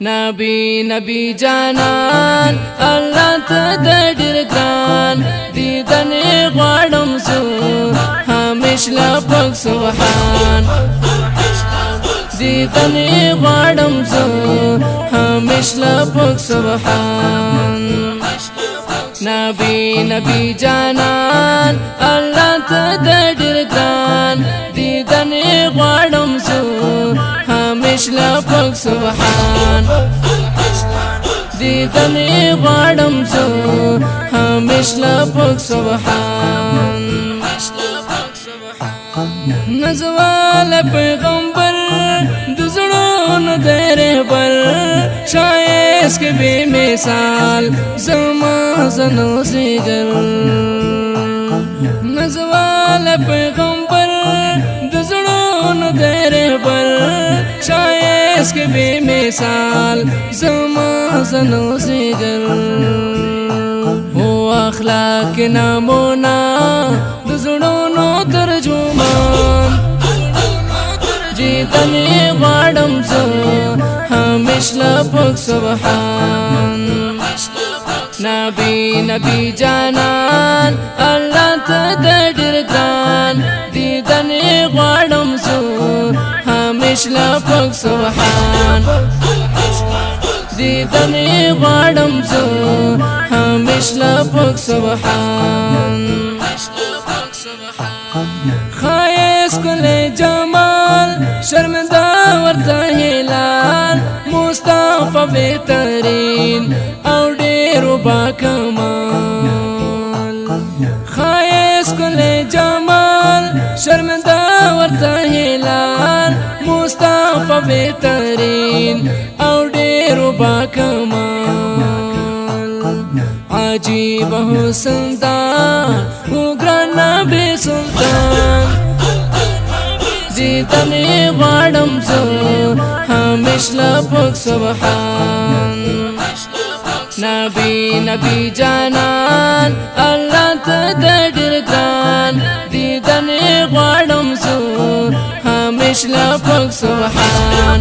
نبی جانان الله ته د ډیر ګران دیدن غواړم زه همیش لا پاک سبحان دیدن غواړم زه همیش لا پاک سبحان نبی جانان الله ته د ډیر ګران دیدن غواړم زه همیش لا پاک سبحان دیدن غواړم زه همیش لا پاک سبحان نزوال پیغمبر د زړونو د رهبر شایست کې بے مثال زما زنو زیګر نزوال پیغمبر د زړونو د رهبر شایست کې بے مثال زما زنو زیګر او اخلاق نمونه د زړونو ترجمان دیدن غواړم زه همیش لا پاک سبحان نبی جانان الله ته د ډیر ګران دیدن غواړم زه همیش لا پاک سبحان دیدن غواړم زه همیش لا پاک سبحان خایس کل جمال شرمنده ورته هلال مصطفی بهترین او ډیرو با کمال خایس کل جمال شرمنده ورته هلال مصطفی بهترین او ډیرو با کمال عجیب حسن دا ګران نبی سلطان دیدن غواړم زه همیش لا پاک سبحان نبی جانان الله ته د ډیر ګران دیدن غواړم زه همیش لا پاک سبحان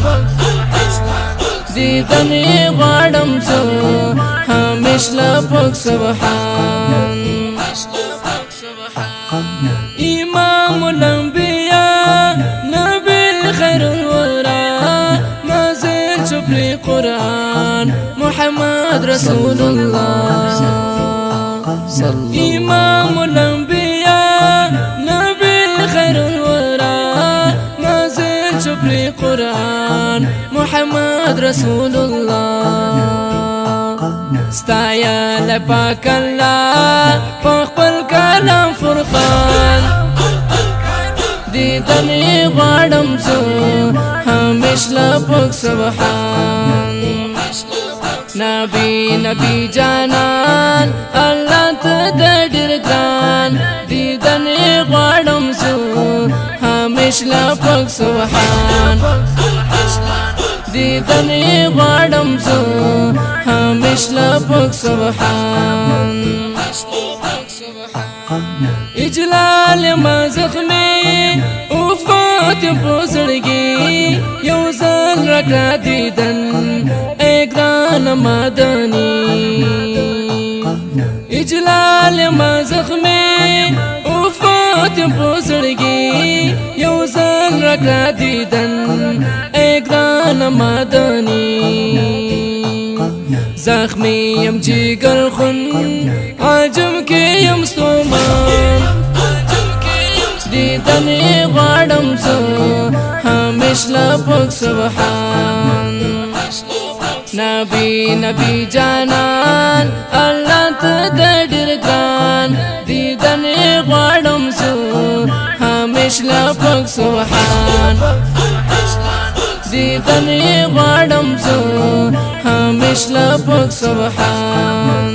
دیدن غواړم زه همیش لا پاک سبحان امام الانبیاء نبی خیر الورى نازل شبلی قرآن محمد رسول الله امام الانبیاء نبی خیر الورى نازل شبلی قرآن محمد رسول الله ستایا لپاک الله پخپل کلام فرقان دیدن غواړم زه همیش لا پاک سبحان نبی جانان الله ته د ډیر ګران دیدن غواړم زه همیش لا پاک سبحان دیدن غواړم زه همیش لا پاک سبحان اجلال ما زخمی وفات پوزړګي یو ځل راکړه دیدن اے ګران مدني اجلال ما زخمی وفات پوزړګي یو ځل راکړه دیدن اے ګران مدني زخمی یم جگر خون عجم کې یم ستومان دیدن غواړم زه همیش لا پاک سبحان نبی جانان الله ته د ډیر ګران دیدن غواړم زه همیش لا پاک سبحان دیدن غواړم زه همیش لا پاک سبحان